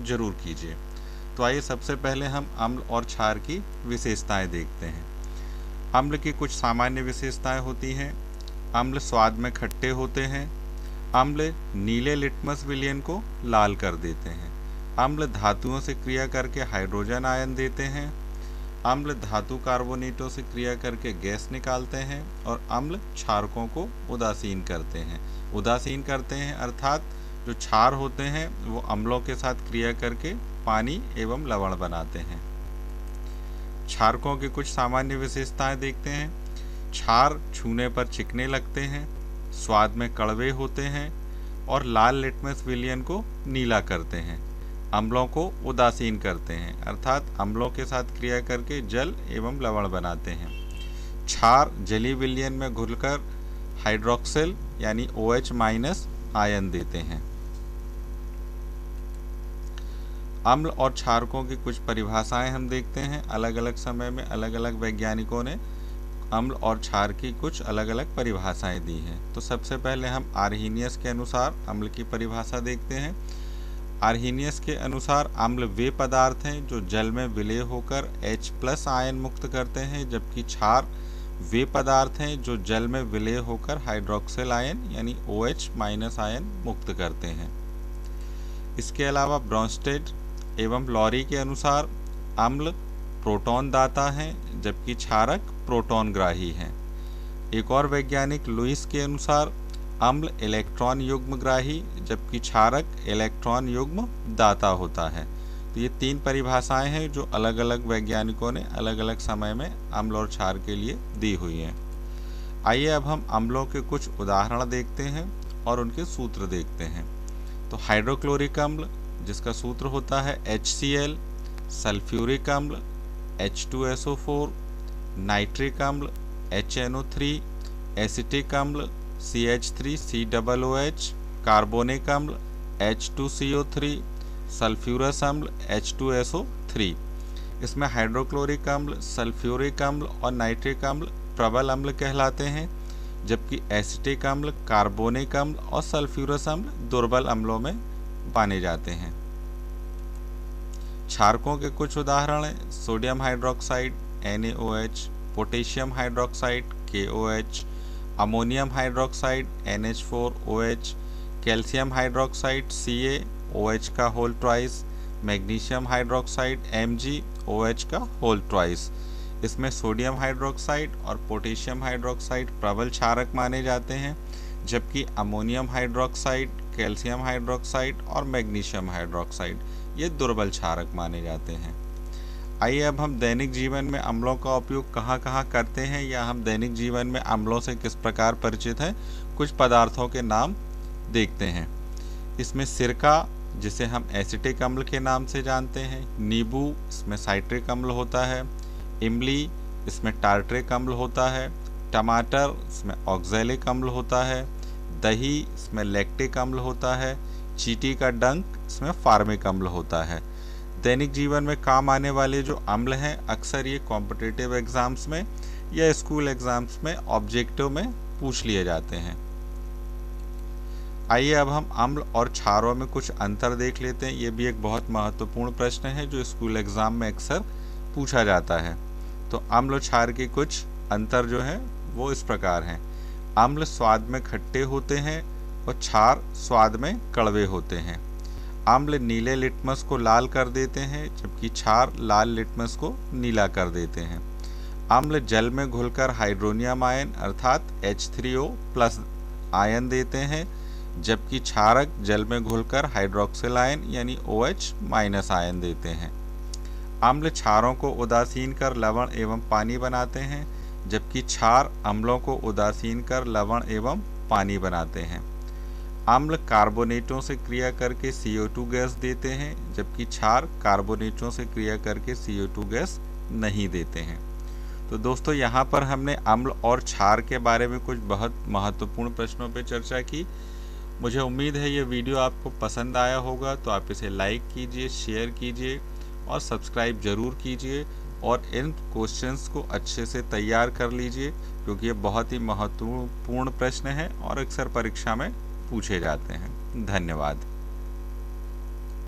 जरूर कीजिए। तो आइए सबसे पहले हम अम्ल और क्षार की विशेषताएं देखते हैं। अम्ल की कुछ सामान्य विशेषताएं होती हैं। अम्ल स्वाद में खट्टे होते हैं। अम्ल नीले लिटमस विलयन को लाल कर देते हैं। अम्ल धातुओं से क्रिया करके हाइड्रोजन आयन देते हैं। अम्ल धातु कार्बोनेटों से क्रिया करके गैस निकालते हैं। और अम्ल क्षारकों को उदासीन करते हैं। उदासीन करते हैं अर्थात जो क्षार होते हैं वो अम्लों के साथ क्रिया करके पानी एवं लवण बनाते हैं। क्षारकों की कुछ सामान्य विशेषताएं देखते हैं। क्षार छूने पर चिकने लगते हैं, स्वाद में कड़वे होते हैं और लाल लिटमस विलयन को नीला करते हैं। अम्लों को उदासीन करते हैं अर्थात अम्लों के साथ क्रिया करके जल एवं लवण बनाते हैं। क्षार जलीय विलयन में घुलकर हाइड्रोक्सिल यानी OH- आयन देते हैं। अम्ल और क्षारकों की कुछ परिभाषाएं हम देखते हैं। अलग अलग समय में अलग अलग वैज्ञानिकों ने अम्ल और क्षार की कुछ अलग अलग परिभाषाएं दी हैं। तो सबसे पहले हम आर्हीनियस के अनुसार अम्ल की परिभाषा देखते हैं। आर्हीनियस के अनुसार अम्ल वे पदार्थ हैं जो जल में विलय होकर H+ आयन मुक्त करते हैं, जबकि क्षार वे पदार्थ हैं जो जल में विलय होकर हाइड्रोक्सिल आयन यानी OH- आयन मुक्त करते हैं। इसके अलावा ब्रॉन्स्टेड एवं लॉरी के अनुसार अम्ल प्रोटॉन दाता हैं, जबकि क्षारक प्रोटॉन ग्राही हैं। एक और वैज्ञानिक लुईस के अनुसार अम्ल इलेक्ट्रॉन युग्म ग्राही, जबकि क्षारक इलेक्ट्रॉन युग्म दाता होता है। तो ये 3 परिभाषाएं हैं जो अलग अलग वैज्ञानिकों ने अलग अलग समय में अम्ल और क्षार के लिए दी हुई हैं। आइए अब हम अम्लों के कुछ उदाहरण देखते हैं और उनके सूत्र देखते हैं। तो हाइड्रोक्लोरिक अम्ल जिसका सूत्र होता है HCl, सल्फ्यूरिक अम्ल H2SO4, नाइट्रिक अम्ल HNO3, एसिटिक अम्ल CH3COOH, कार्बोनिक अम्ल H2CO3, सल्फ्यूरस अम्ल H2SO3। इसमें हाइड्रोक्लोरिक अम्ल, सल्फ्यूरिक अम्ल और नाइट्रिक अम्ल प्रबल अम्ल कहलाते हैं, जबकि एसिटिक अम्ल, कार्बोनिक अम्ल और सल्फ्यूरस अम्ल दुर्बल अम्लों में माने जाते हैं। क्षारकों के कुछ उदाहरण हैं। Sodium hydroxide NaOH, potassium hydroxide KOH, ammonium hydroxide NH4OH, calcium hydroxide CaOH का whole twice, magnesium hydroxide MgOH का होल ट्वाइस। इसमें सोडियम हाइड्रोक्साइड और पोटेशियम हाइड्रोक्साइड प्रबल क्षारक माने जाते हैं, जबकि अमोनियम हाइड्रोक्साइड, कैल्शियम हाइड्रोक्साइड और मैग्नीशियम हाइड्रोक्साइड ये दुर्बल क्षारक माने जाते हैं। आइए अब हम दैनिक जीवन में अम्लों का उपयोग कहाँ कहाँ करते हैं या हम दैनिक जीवन में अम्लों से किस प्रकार परिचित हैं, कुछ पदार्थों के नाम देखते हैं। इसमें सिरका जिसे हम एसिटिक अम्ल के नाम से जानते हैं, नींबू इसमें साइट्रिक अम्ल होता है, इमली इसमें टार्ट्रिक अम्ल होता है, टमाटर इसमें ऑक्सैलिक अम्ल होता है, दही इसमें लैक्टिक अम्ल होता है, चींटी का डंक इसमें फार्मिक अम्ल होता है। दैनिक जीवन में काम आने वाले जो अम्ल हैं अक्सर ये कॉम्पिटिटिव एग्जाम्स में या स्कूल एग्जाम्स में ऑब्जेक्टिव में पूछ लिए जाते हैं। आइए अब हम अम्ल और क्षारों में कुछ अंतर देख लेते हैं। ये भी एक बहुत महत्वपूर्ण प्रश्न है जो स्कूल एग्जाम में अक्सर पूछा जाता है। तो अम्ल और क्षार के कुछ अंतर जो हैं वो इस प्रकार हैं। अम्ल स्वाद में खट्टे होते हैं और क्षार स्वाद में कड़वे होते हैं। अम्ल नीले लिटमस को लाल कर देते हैं, जबकि क्षार लाल लिटमस को नीला कर देते हैं। अम्ल जल में घुलकर हाइड्रोनियम आयन अर्थात H3O+ आयन देते हैं, जबकि क्षारक जल में घुलकर हाइड्रोक्सिल आयन यानी OH- आयन देते हैं। अम्ल क्षारों को उदासीन कर लवण एवं पानी बनाते हैं, जबकि क्षार अम्लों को उदासीन कर लवण एवं पानी बनाते हैं। अम्ल कार्बोनेटों से क्रिया करके CO2 गैस देते हैं, जबकि क्षार कार्बोनेटों से क्रिया करके CO2 गैस नहीं देते हैं। तो दोस्तों यहाँ पर हमने अम्ल और क्षार के बारे में कुछ बहुत महत्वपूर्ण प्रश्नों पर चर्चा की। मुझे उम्मीद है ये वीडियो आपको पसंद आया होगा, तो आप इसे लाइक कीजिए, शेयर कीजिए और सब्सक्राइब ज़रूर कीजिए और इन क्वेश्चंस को अच्छे से तैयार कर लीजिए, क्योंकि ये बहुत ही महत्वपूर्ण प्रश्न हैं और अक्सर परीक्षा में पूछे जाते हैं। धन्यवाद।